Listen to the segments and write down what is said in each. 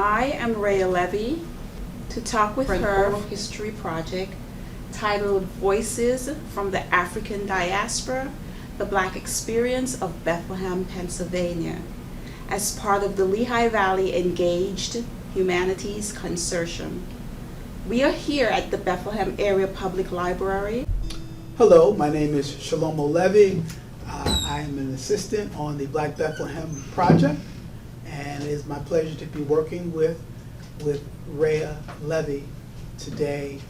I am B.Levy to talk with for an her oral history project titled Voices from the African Diaspora, the Black Experience of Bethlehem, Pennsylvania, as part of the Lehigh Valley Engaged Humanities Consortium. We are here at the Bethlehem Area Public Library. Hello, my name is Sholomo Levy. I am an assistant on the Black Bethlehem project, and it is my pleasure to be working with Rayah Levy today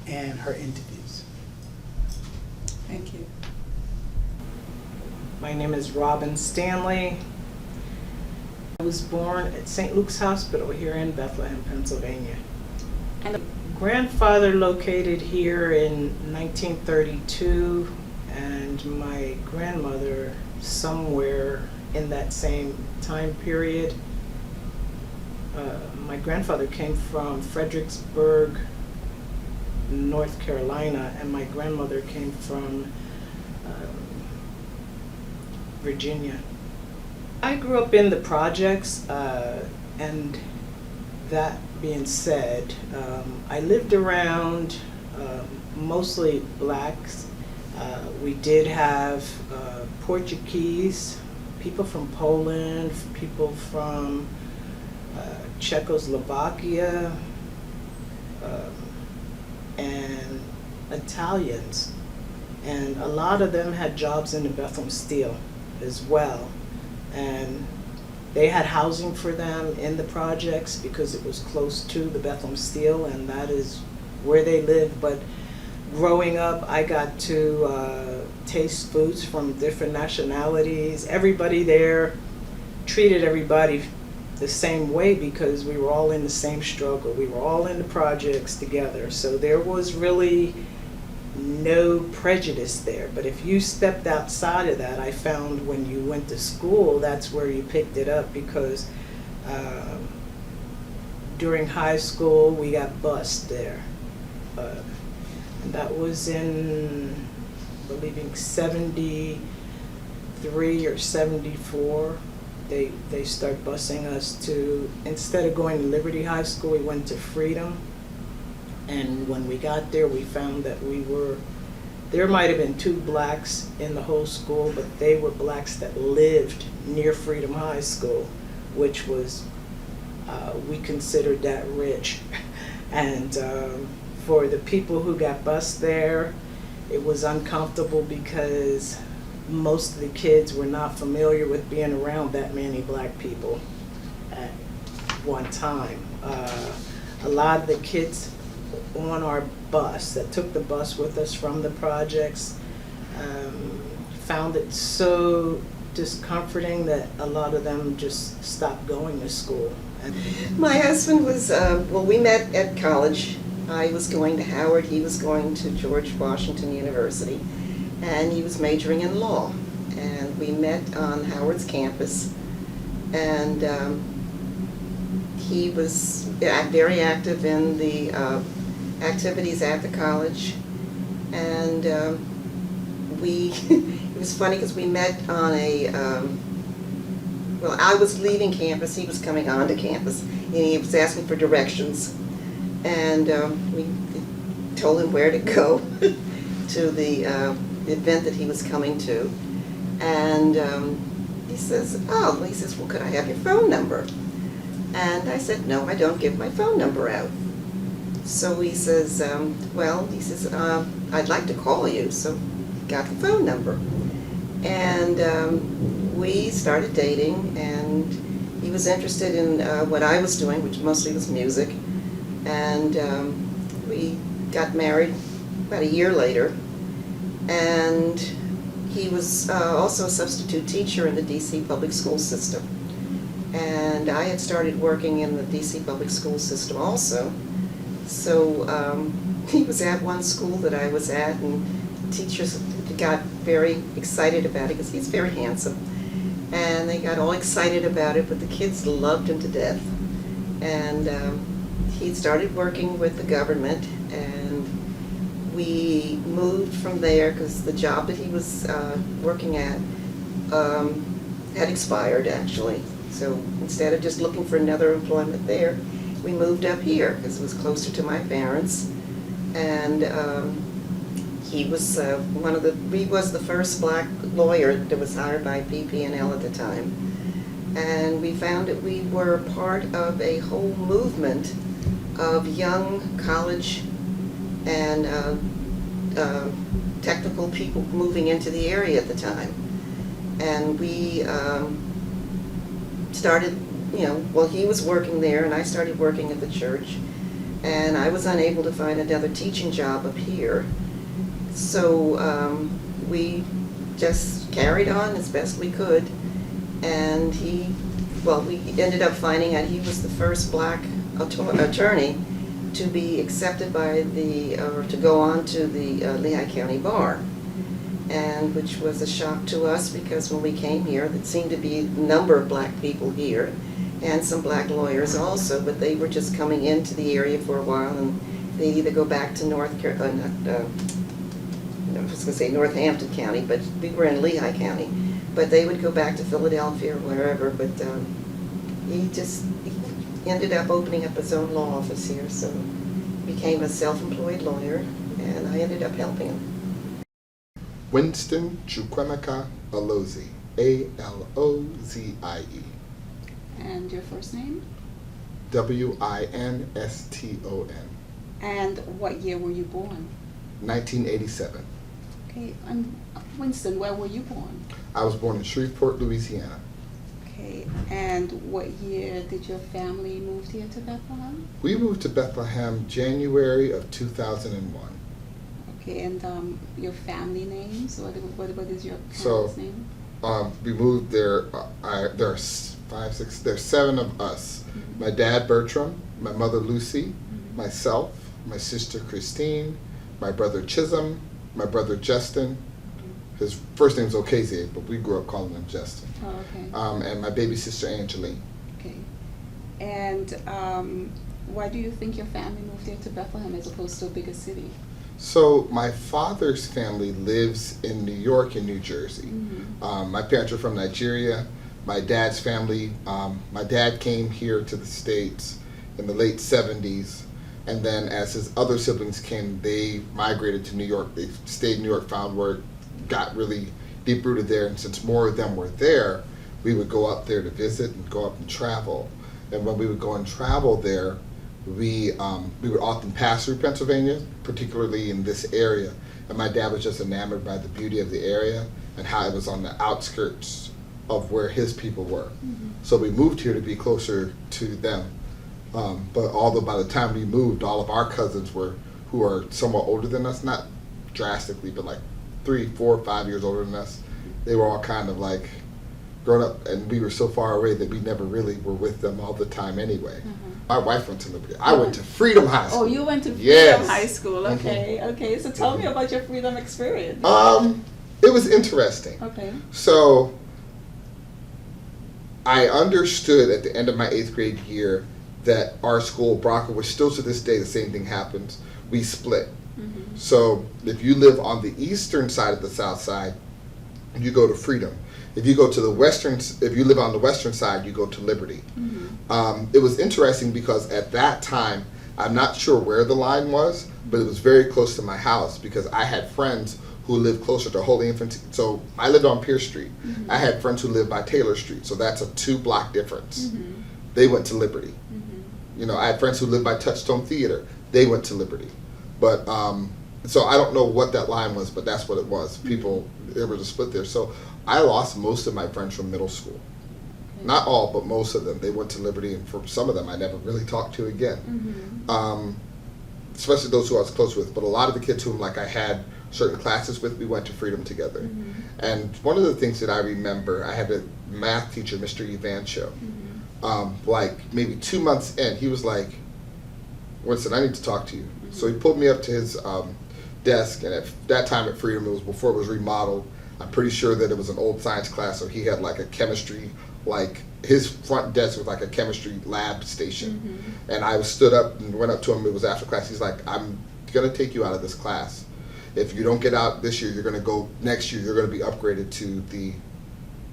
and her interviews. Thank you. My name is Robin Stanley. I was born at St. Luke's Hospital here in Bethlehem, Pennsylvania. And Grandfather located here in 1932, and my grandmother somewhere in that same time period. My grandfather came from Fredericksburg, North Carolina, and my grandmother came from Virginia. I grew up in the projects, and that being said, I lived around mostly blacks. We did have Portuguese, people from Poland, people from Czechoslovakia, and Italians. And a lot of them had jobs in the Bethlehem Steel as well. And they had housing for them in the projects because it was close to the Bethlehem Steel, and that is where they lived. But growing up, I got to taste foods from different nationalities. Everybody there treated everybody the same way because we were all in the same struggle. We were all in the projects together. So there was really no prejudice there. But if you stepped outside of that, I found when you went to school, that's where you picked it up, because during high school we got bused there. And that was in, I believe, 73 or 74. They start busing us to, instead of going to Liberty High School, we went to Freedom. And when we got there, we found that there might have been 2 blacks in the whole school, but they were blacks that lived near Freedom High School, which was, we considered that rich. And for the people who got bused there, it was uncomfortable because most of the kids were not familiar with being around that many black people at one time. A lot of the kids on our bus that took the bus with us from the projects found it so discomforting that a lot of them just stopped going to school. My husband was, we met at college. I was going to Howard, he was going to George Washington University, and he was majoring in law. And we met on Howard's campus, and he was very active in the activities at the college. And it was funny because we met on I was leaving campus, he was coming onto campus, and he was asking for directions. And we told him where to go to the event that he was coming to. And he says, well, could I have your phone number? And I said, no, I don't give my phone number out. So he says, I'd like to call you. So got the phone number. And we started dating, and he was interested in what I was doing, which mostly was music. And we got married about a year later. And he was also a substitute teacher in the DC public school system. And I had started working in the DC public school system also. So he was at one school that I was at, and teachers got very excited about it because he's very handsome. And they got all excited about it, but the kids loved him to death. And he started working with the government, and we moved from there because the job that he was working at had expired, actually. So instead of just looking for another employment there, we moved up here because it was closer to my parents. And he was he was the first black lawyer that was hired by PP&L at the time. And we found that we were part of a whole movement of young college and technical people moving into the area at the time. And we started, he was working there and I started working at the church, and I was unable to find another teaching job up here. So we just carried on as best we could, and we ended up finding out he was the first black attorney to be accepted by to go on to the Lehigh County Bar, and which was a shock to us because when we came here, there seemed to be a number of black people here and some black lawyers also, but they were just coming into the area for a while, and they either go back to Northampton County, but we were in Lehigh County, but they would go back to Philadelphia or wherever, but he ended up opening up his own law office here, so he became a self-employed lawyer, and I ended up helping him. Winston Chukwemeka Alozie, Alozie. And your first name? Winston. And what year were you born? 1987. Okay, and Winston, where were you born? I was born in Shreveport, Louisiana. Okay, and what year did your family move here to Bethlehem? We moved to Bethlehem January of 2001. Okay, and your family names? What is your So, parents' name? We moved there. There are 5, 6. There's 7 of us. Mm-hmm. My dad Bertram, my mother Lucy, Mm-hmm. myself, my sister Christine, my brother Chisholm, my brother Justin. His first name's Okezie, but we grew up calling him Justin. Oh, okay. And my baby sister Angeline. Okay. And why do you think your family moved here to Bethlehem as opposed to a bigger city? So my father's family lives in New York and New Jersey. Mm-hmm. My parents are from Nigeria. My dad's family, my dad came here to the States in the late 70s. And then as his other siblings came, they migrated to New York. They stayed in New York, found where it got really deep rooted there. And since more of them were there, we would go up there to visit and go up and travel. And when we would go and travel there, we would often pass through Pennsylvania, particularly in this area. And my dad was just enamored by the beauty of the area and how it was on the outskirts of where his people were. Mm-hmm. So we moved here to be closer to them. But although by the time we moved, all of our cousins who are somewhat older than us, not drastically, but like 3, 4, 5 years older than us, they were all kind of like grown up, and we were so far away that we never really were with them all the time anyway. Mm-hmm. My wife went to Liberty. I went to Freedom High School. Oh, you went to Freedom Yes. High School. Okay, okay. So tell me Mhm. about your Freedom experience. It was interesting. Okay. So I understood at the end of my 8th grade year that our school, Bronco, which still to this day the same thing happens, we split. Mm-hmm. So if you live on the eastern side of the South Side, you go to Freedom. If you go to if you live on the western side, you go to Liberty. Mm-hmm. It was interesting because at that time, I'm not sure where the line was, but it was very close to my house because I had friends who lived closer to Holy Infant. So I lived on Pierce Street. Mm-hmm. I had friends who lived by Taylor Street, so that's a 2-block difference. Mm-hmm. They went to Liberty. Mm-hmm. I had friends who lived by Touchstone Theater. They went to Liberty. But so I don't know what that line was, but that's what it was. People, there was a split there. So I lost most of my friends from middle school. Okay. Not all, but most of them. They went to Liberty, and for some of them, I never really talked to again. Mm-hmm. Especially those who I was close with. But a lot of the kids whom I had certain classes with, we went to Freedom together. Mm-hmm. And one of the things that I remember, I had a math teacher, Mr. Evancho. Mm-hmm. Like maybe 2 months in, he was like, Winston, I need to talk to you. Mm-hmm. So he pulled me up to his desk, and at that time at Freedom, it was before it was remodeled. I'm pretty sure that it was an old science class, so he had like a chemistry, like his front desk was like a chemistry lab station. Mm-hmm. And I stood up and went up to him, it was after class, he's like, I'm gonna take you out of this class. If you don't get out this year, next year you're gonna be upgraded to the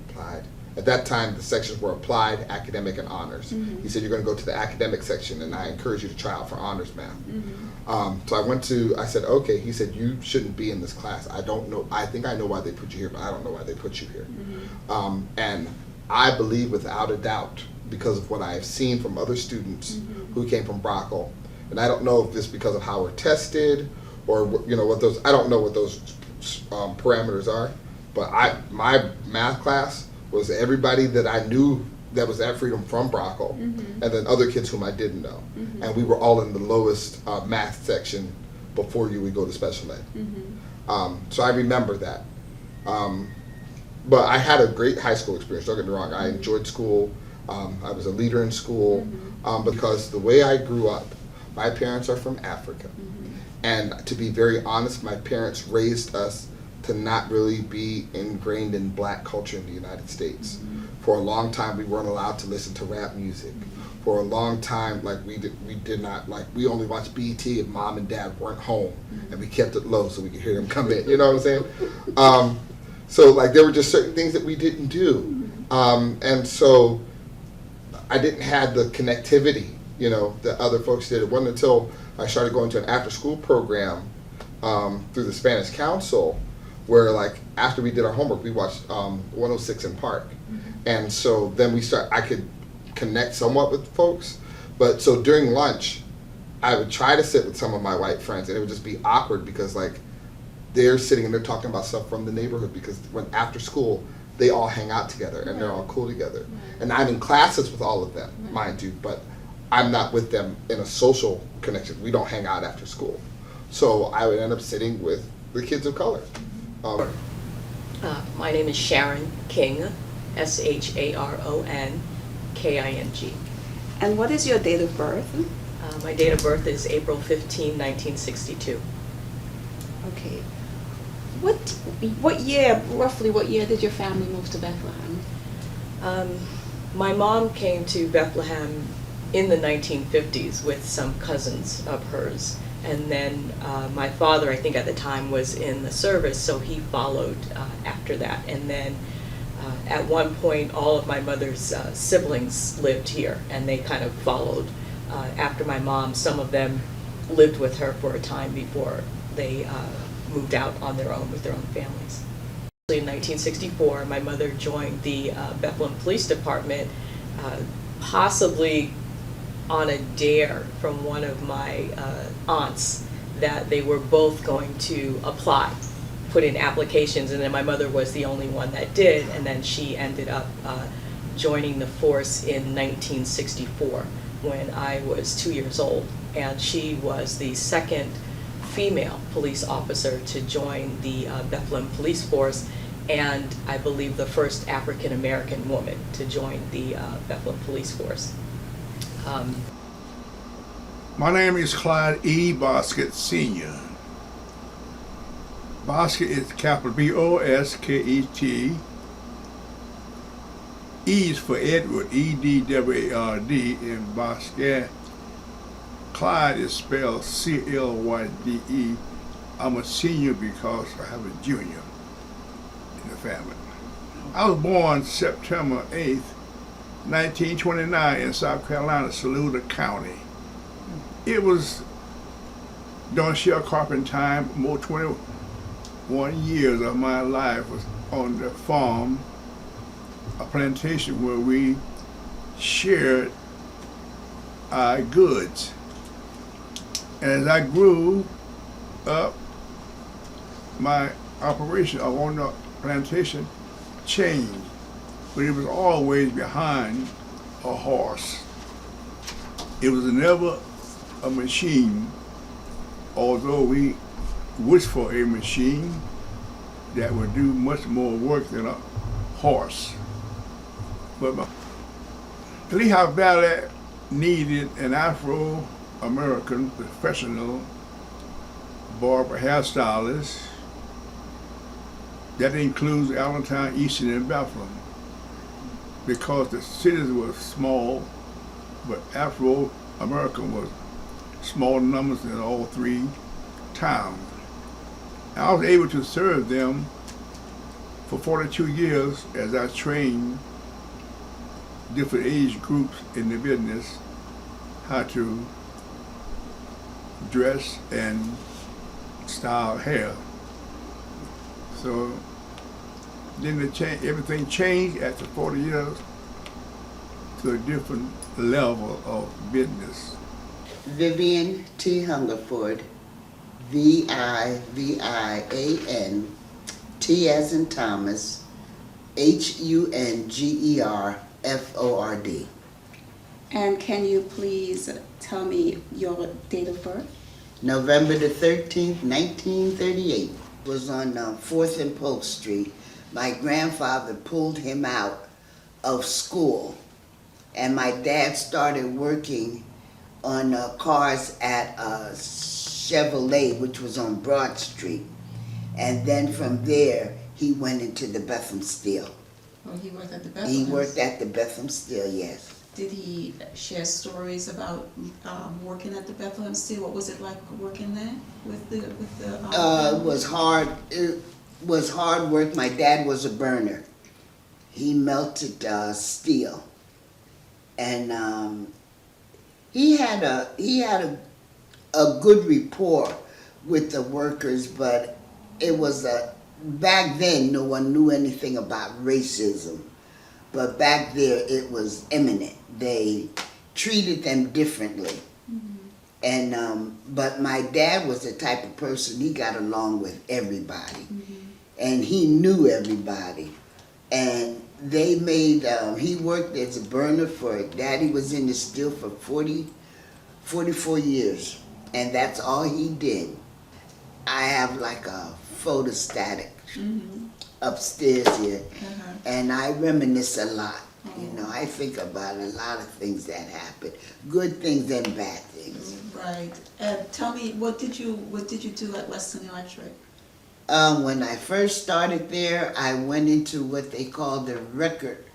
applied. At that time, the sections were applied, academic, and honors. He said, you're going to go to the academic section, and I encourage you to try out for honors math. So I said, okay. He said, you shouldn't be in this class. I don't know. I think I know why they put you here, but I don't know why they put you here. And I believe without a doubt, because of what I have seen from other students who came from Brockle, and I don't know if it's because of how we're tested or what those, I don't know what those parameters are, but my math class was everybody that I knew that was at Freedom from Brockle, and then other kids whom I didn't know. And we were all in the lowest math section before you would go to special ed. So I remember that. But I had a great high school experience, don't get me wrong. I enjoyed school. I was a leader in school because the way I grew up, my parents are from Africa. And to be very honest, my parents raised us to not really be ingrained in black culture in the United States. For a long time, we weren't allowed to listen to rap music. For a long time, we only watched BET if mom and dad weren't home, and we kept it low so we could hear them come in. You know what I'm saying? So there were just certain things that we didn't do, and so I didn't have the connectivity, that other folks did. It wasn't until I started going to an after-school program through the Spanish Council, where after we did our homework, we watched 106 in Park. And so then I could connect somewhat with folks. But so during lunch, I would try to sit with some of my white friends, and it would just be awkward because they're sitting and they're talking about stuff from the neighborhood, because when after school, they all hang out together and they're all cool together. And I'm in classes with all of them, mind you, but I'm not with them in a social connection. We don't hang out after school. So I would end up sitting with the kids of color. My name is Sharon King, SharonKing. And what is your date of birth? My date of birth is April 15, 1962. Okay. Roughly what year did your family move to Bethlehem? My mom came to Bethlehem in the 1950s with some cousins of hers. And then my father, I think at the time, was in the service, so he followed after that. And then at one point, all of my mother's siblings lived here, and they kind of followed after my mom. Some of them lived with her for a time before they moved out on their own with their own families. In 1964, my mother joined the Bethlehem Police Department, possibly on a dare from one of my aunts that they were both going to apply, put in applications, and then my mother was the only one that did, and then she ended up joining the force in 1964 when I was 2 years old, and she was the second female police officer to join the Bethlehem Police Force, and I believe the first African American woman to join the Bethlehem Police Force. My name is Clyde E. Bosket Sr. Bosket is capital B-O-S-K-E-T. E is for Edward, E-D-W-A-R-D, and Bosket. Clyde is spelled C-L-Y-D-E. I'm a senior because I have a junior in the family. I was born September 8th, 1929 in South Carolina, Saluda County. It was during sharecropping time. More 21 years of my life was on the farm, a plantation where we shared our goods. And as I grew up, my operation on the plantation changed, but it was always behind a horse. It was never a machine, although we wished for a machine that would do much more work than a horse. But the Lehigh Valley needed an Afro-American professional barber hairstylist. That includes Allentown, Easton, and Bethlehem, because the cities were small, but Afro-American was small numbers in all three towns. I was able to serve them for 42 years as I trained different age groups in the business how to dress and style hair. So then everything changed after 40 years to a different level of business. Vivian T. Hungerford, Vivian, T as in Thomas, Hungerford. And can you please tell me your date of birth? November the 13th, 1938, was on 4th and Polk Street. My grandfather pulled him out of school, and my dad started working on cars at Chevrolet, which was on Broad Street. And then from there, he went into the Bethlehem Steel. Oh, he worked at the Bethlehem. He worked at the Bethlehem Steel, yes. Did he share stories about working at the Bethlehem Steel? What was it like working there with the? It was hard. It was hard work. My dad was a burner. He melted steel, and he had a good rapport with the workers. But it was back then no one knew anything about racism. But back there it was imminent. They treated them differently. Mm-hmm. And but my dad was the type of person, he got along with everybody. Mm-hmm. And he knew everybody. And they made, he worked as a burner for, Daddy was in the steel for 44 years. And that's all he did. I have like a photostatic upstairs here. And I reminisce a lot. You know, I think about a lot of things that happened, good things and bad things. Right. And tell me, what did you do at Western Electric? When I first started there, I went into what they call the record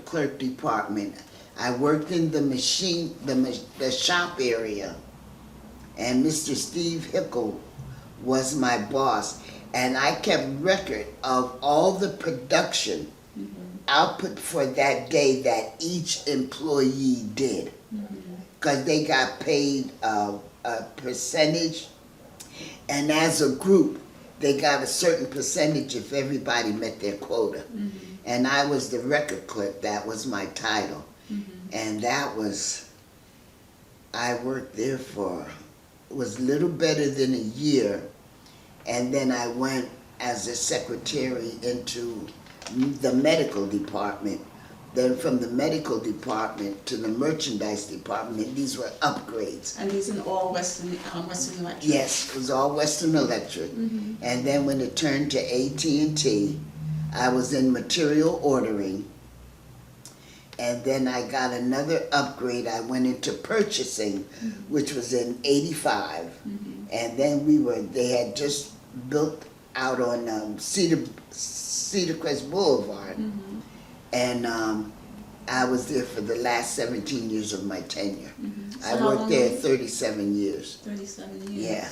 clerk department. I worked in the shop area, and Mr. Steve Hickle was my boss, and I kept record of all the production output for that day that each employee did, because they got paid a percentage, and as a group they got a certain percentage if everybody met their quota. And I was the record clerk. That was my title. And that was, I worked there for, it was a little better than a year, and then I went as a secretary into the medical department. Then from the medical department to the merchandise department, and these were upgrades. And these are all Western Electric? Yes, it was all Western Electric. And then when it turned to AT&T, I was in material ordering. And then I got another upgrade. I went into purchasing, which was in '85. And then they had just built out on Cedar Crest Boulevard. And I was there for the last 17 years of my tenure. So I worked there 37 years. 37 years. Yeah.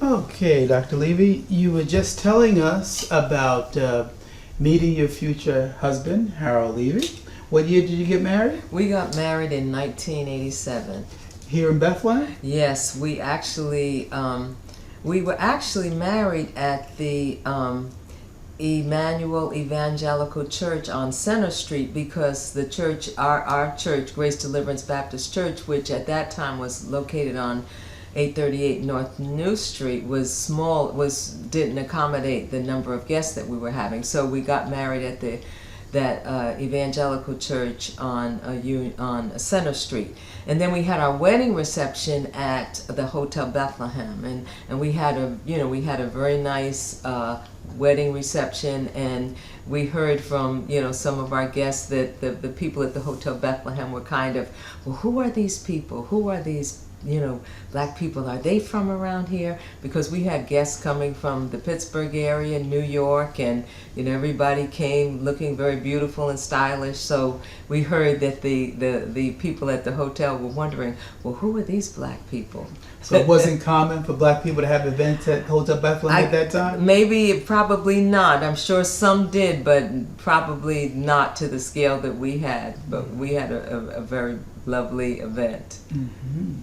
Okay, Dr. Levy, you were just telling us about meeting your future husband, Harold Levy. What year did you get married? We got married in 1987. Here in Bethlehem? Yes, we were actually married at the Emmanuel Evangelical Church on Center Street, because the church, our church, Grace Deliverance Baptist Church, which at that time was located on 838 North New Street, was small, didn't accommodate the number of guests that we were having. So we got married at that evangelical church on Center Street, and then we had our wedding reception at the Hotel Bethlehem, and we had a very nice wedding reception, and we heard from some of our guests that the people at the Hotel Bethlehem were kind of, well, who are these people? Who are these black people, are they from around here? Because we had guests coming from the Pittsburgh area, New York, and everybody came looking very beautiful and stylish. So we heard that the people at the hotel were wondering, well, who are these black people? So it wasn't common for black people to have events at Hotel Bethlehem at that time? Maybe, probably not. I'm sure some did, but probably not to the scale that we had. But we had a very lovely event. Mhm.